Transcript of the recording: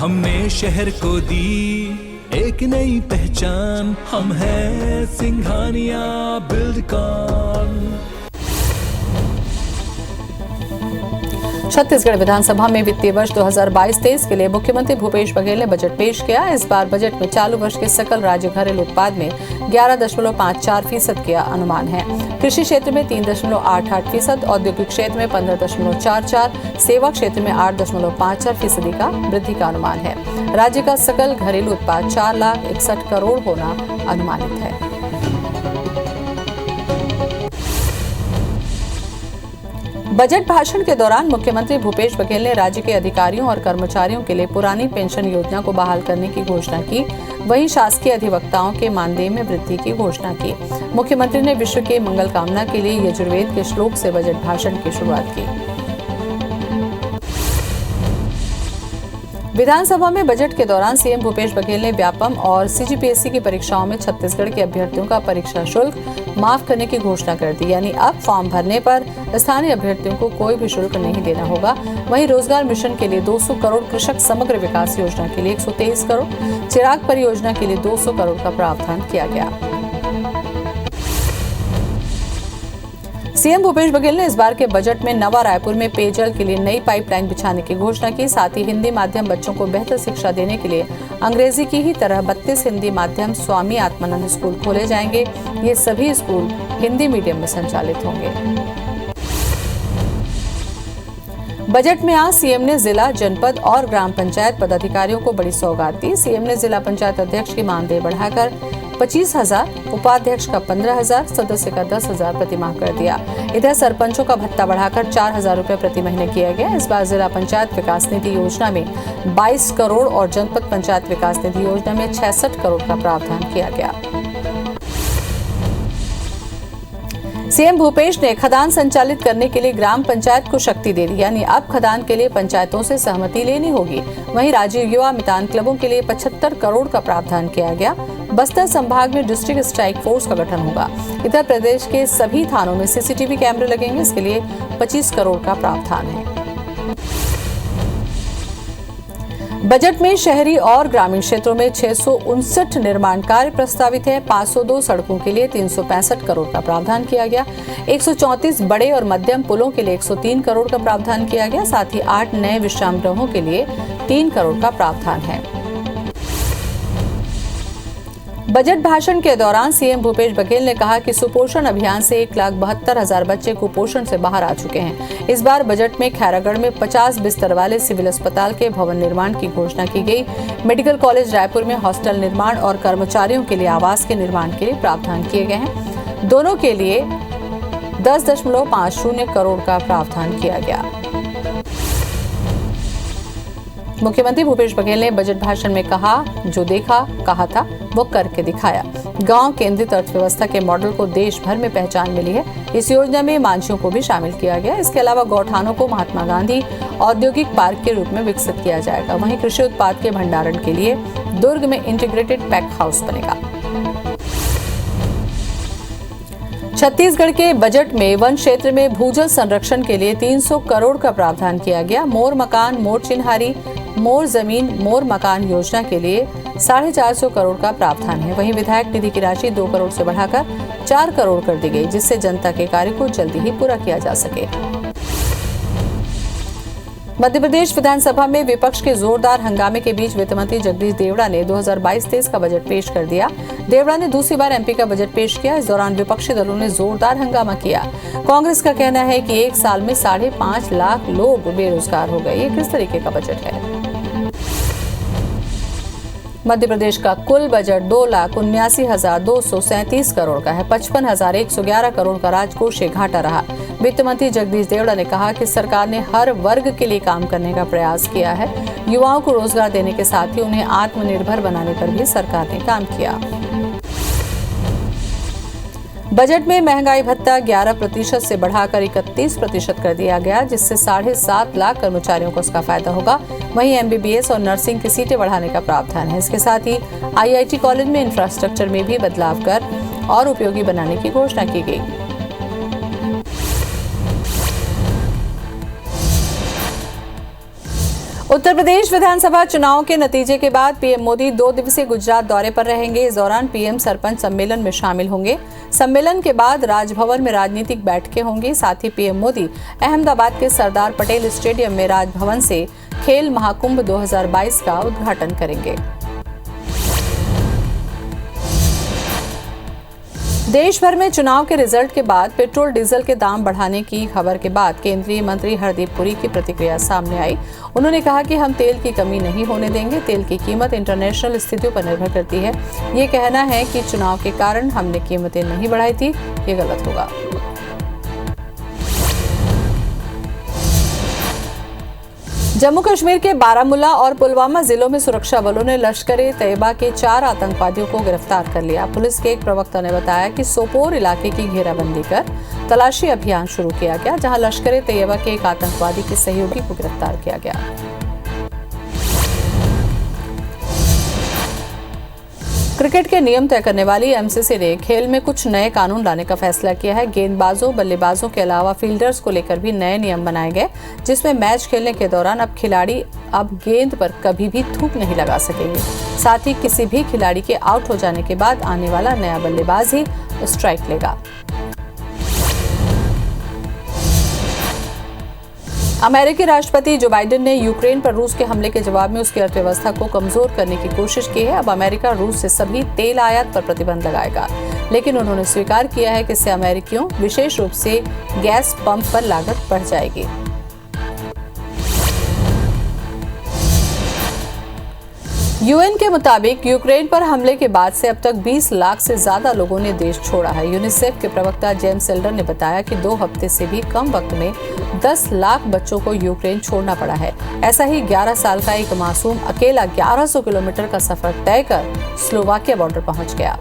हमने शहर को दी एक नई पहचान, हम हैं सिंघानिया बिल्डकॉन। छत्तीसगढ़ विधानसभा में वित्तीय वर्ष 2022-23 के लिए मुख्यमंत्री भूपेश बघेल ने बजट पेश किया। इस बार बजट में चालू वर्ष के सकल राज्य घरेलू उत्पाद में 11.54% का अनुमान है। कृषि क्षेत्र में 3.88%, औद्योगिक क्षेत्र में 15.44%, सेवा क्षेत्र में 8.54% का वृद्धि का अनुमान है। राज्य का सकल घरेलू उत्पाद 4,61 करोड़ होना अनुमानित है। बजट भाषण के दौरान मुख्यमंत्री भूपेश बघेल ने राज्य के अधिकारियों और कर्मचारियों के लिए पुरानी पेंशन योजना को बहाल करने की घोषणा की। वहीं शासकीय अधिवक्ताओं के मानदेय में वृद्धि की घोषणा की। मुख्यमंत्री ने विश्व के मंगल कामना के लिए यजुर्वेद के श्लोक से बजट भाषण की शुरुआत की। विधानसभा में बजट के दौरान सीएम भूपेश बघेल ने व्यापम और सीजीपीएससी की परीक्षाओं में छत्तीसगढ़ के अभ्यर्थियों का परीक्षा शुल्क माफ करने की घोषणा कर दी। यानी अब फॉर्म भरने पर स्थानीय अभ्यर्थियों को कोई भी शुल्क नहीं देना होगा। वहीं रोजगार मिशन के लिए 200 करोड़, कृषक समग्र विकास योजना के लिए 123 करोड़, चिराग परियोजना के लिए 200 करोड़ का प्रावधान किया गया। सीएम भूपेश बघेल ने इस बार के बजट में नवा रायपुर में पेयजल के लिए नई पाइपलाइन बिछाने की घोषणा की। साथ ही हिंदी माध्यम बच्चों को बेहतर शिक्षा देने के लिए अंग्रेजी की ही तरह 32 हिंदी माध्यम स्वामी आत्मानंद स्कूल खोले जाएंगे। ये सभी स्कूल हिंदी मीडियम में संचालित होंगे। बजट में आज सीएम ने जिला, जनपद और ग्राम पंचायत पदाधिकारियों को बड़ी सौगात दी। सीएम ने जिला पंचायत अध्यक्ष की मानदेय बढ़ाकर 25,000, उपाध्यक्ष का 15,000, सदस्य का 10,000 प्रति माह कर दिया। इधर सरपंचों का भत्ता बढ़ाकर 4,000 रुपए प्रति महीने किया गया। इस बार जिला पंचायत विकास निधि योजना में 22 करोड़ और जनपद पंचायत विकास निधि योजना में 66 करोड़ का प्रावधान किया गया। सीएम भूपेश ने खदान संचालित करने के लिए ग्राम पंचायत को शक्ति दे दी। यानी अब खदान के लिए पंचायतों से सहमति लेनी होगी। वहीं राज्य युवा मितान क्लबों के लिए 75 करोड़ का प्रावधान किया गया। बस्तर संभाग में डिस्ट्रिक्ट स्ट्राइक फोर्स का गठन होगा। इधर प्रदेश के सभी थानों में सीसीटीवी कैमरे लगेंगे। इसके लिए 25 करोड़ का प्रावधान है। बजट में शहरी और ग्रामीण क्षेत्रों में 659 निर्माण कार्य प्रस्तावित है। 502 सड़कों के लिए 365 करोड़ का प्रावधान किया गया। 134 बड़े और मध्यम पुलों के लिए 103 करोड़ का प्रावधान किया गया। साथ ही 8 नए विश्राम गृहों के लिए 3 करोड़ का प्रावधान है। बजट भाषण के दौरान सीएम भूपेश बघेल ने कहा कि सुपोषण अभियान से 1,72,000 बच्चे कुपोषण से बाहर आ चुके हैं। इस बार बजट में खैरागढ़ में 50 बिस्तर वाले सिविल अस्पताल के भवन निर्माण की घोषणा की गई। मेडिकल कॉलेज रायपुर में हॉस्टल निर्माण और कर्मचारियों के लिए आवास के निर्माण के लिए प्रावधान किए गए हैं। दोनों के लिए 10.50 करोड़ का प्रावधान किया गया। मुख्यमंत्री भूपेश बघेल ने बजट भाषण में कहा, जो देखा कहा था वो करके दिखाया। गांव केंद्रित अर्थव्यवस्था के मॉडल को देश भर में पहचान मिली है। इस योजना में मांझियों को भी शामिल किया गया। इसके अलावा गौठानों को महात्मा गांधी औद्योगिक पार्क के रूप में विकसित किया जाएगा। वहीं कृषि उत्पाद के भंडारण के लिए दुर्ग में इंटीग्रेटेड पैक हाउस बनेगा। छत्तीसगढ़ के बजट में वन क्षेत्र में भूजल संरक्षण के लिए 300 करोड़ का प्रावधान किया गया। मोर मकान, मोर चिन्हारी, मोर जमीन, मोर मकान योजना के लिए 450 करोड़ का प्रावधान है। वहीं विधायक निधि की राशि 2 करोड़ से बढ़ाकर 4 करोड़ कर दी गई, जिससे जनता के कार्य को जल्दी ही पूरा किया जा सके। मध्य प्रदेश विधानसभा में विपक्ष के जोरदार हंगामे के बीच वित्त मंत्री जगदीश देवड़ा ने 2022-23 का बजट पेश कर दिया। देवड़ा ने दूसरी बार एमपी का बजट पेश किया। इस दौरान विपक्षी दलों ने जोरदार हंगामा किया। कांग्रेस का कहना है कि 1 साल में 5.5 लाख लोग बेरोजगार हो गए। ये किस तरीके का बजट है? मध्य प्रदेश का कुल बजट 2,79,237 करोड़ का है। 55,111 करोड़ का राजकोषीय घाटा रहा। वित्त मंत्री जगदीश देवड़ा ने कहा कि सरकार ने हर वर्ग के लिए काम करने का प्रयास किया है। युवाओं को रोजगार देने के साथ ही उन्हें आत्मनिर्भर बनाने पर भी सरकार ने काम किया। बजट में महंगाई भत्ता 11% से बढ़ाकर 31% कर दिया गया, जिससे 7.5 लाख कर्मचारियों को इसका फायदा होगा। वहीं एमबीबीएस और नर्सिंग की सीटें बढ़ाने का प्रावधान है। इसके साथ ही आईआईटी कॉलेज में इंफ्रास्ट्रक्चर में भी बदलाव कर और उपयोगी बनाने की घोषणा की गई। उत्तर प्रदेश विधानसभा चुनाव के नतीजे के बाद पीएम मोदी 2 दिवसीय गुजरात दौरे पर रहेंगे। इस दौरान पीएम सरपंच सम्मेलन में शामिल होंगे। सम्मेलन के बाद राजभवन में राजनीतिक बैठकें होंगी। साथ ही पीएम मोदी अहमदाबाद के सरदार पटेल स्टेडियम में राजभवन से खेल महाकुंभ 2022 का उद्घाटन करेंगे। देश भर में चुनाव के रिजल्ट के बाद पेट्रोल डीजल के दाम बढ़ाने की खबर के बाद केंद्रीय मंत्री हरदीप पुरी की प्रतिक्रिया सामने आई। उन्होंने कहा कि हम तेल की कमी नहीं होने देंगे। तेल की कीमत इंटरनेशनल स्थितियों पर निर्भर करती है। ये कहना है कि चुनाव के कारण हमने कीमतें नहीं बढ़ाई थी, ये गलत होगा। जम्मू कश्मीर के बारामूला और पुलवामा जिलों में सुरक्षा बलों ने लश्कर-ए-तैयबा के 4 आतंकवादियों को गिरफ्तार कर लिया। पुलिस के एक प्रवक्ता ने बताया कि सोपोर इलाके की घेराबंदी कर तलाशी अभियान शुरू किया गया, जहां लश्कर-ए-तैयबा के एक आतंकवादी के सहयोगी को गिरफ्तार किया गया। क्रिकेट के नियम तय करने वाली एमसीसी ने खेल में कुछ नए कानून लाने का फैसला किया है। गेंदबाजों, बल्लेबाजों के अलावा फील्डर्स को लेकर भी नए नियम बनाए गए, जिसमें मैच खेलने के दौरान अब खिलाड़ी गेंद पर कभी भी थूक नहीं लगा सकेंगे। साथ ही किसी भी खिलाड़ी के आउट हो जाने के बाद आने वाला नया बल्लेबाज ही स्ट्राइक लेगा। अमेरिकी राष्ट्रपति जो बाइडेन ने यूक्रेन पर रूस के हमले के जवाब में उसकी अर्थव्यवस्था को कमजोर करने की कोशिश की है। अब अमेरिका रूस से सभी तेल आयात पर प्रतिबंध लगाएगा, लेकिन उन्होंने स्वीकार किया है कि इससे अमेरिकियों, विशेष रूप से गैस पंप पर लागत बढ़ जाएगी। यूएन के मुताबिक यूक्रेन पर हमले के बाद से अब तक 20 लाख से ज्यादा लोगों ने देश छोड़ा है। यूनिसेफ के प्रवक्ता जेम्स एल्डर ने बताया कि 2 हफ्ते से भी कम वक्त में 10 लाख बच्चों को यूक्रेन छोड़ना पड़ा है। ऐसा ही 11 साल का एक मासूम अकेला 1100 किलोमीटर का सफर तय कर स्लोवाकिया बॉर्डर पहुंच गया।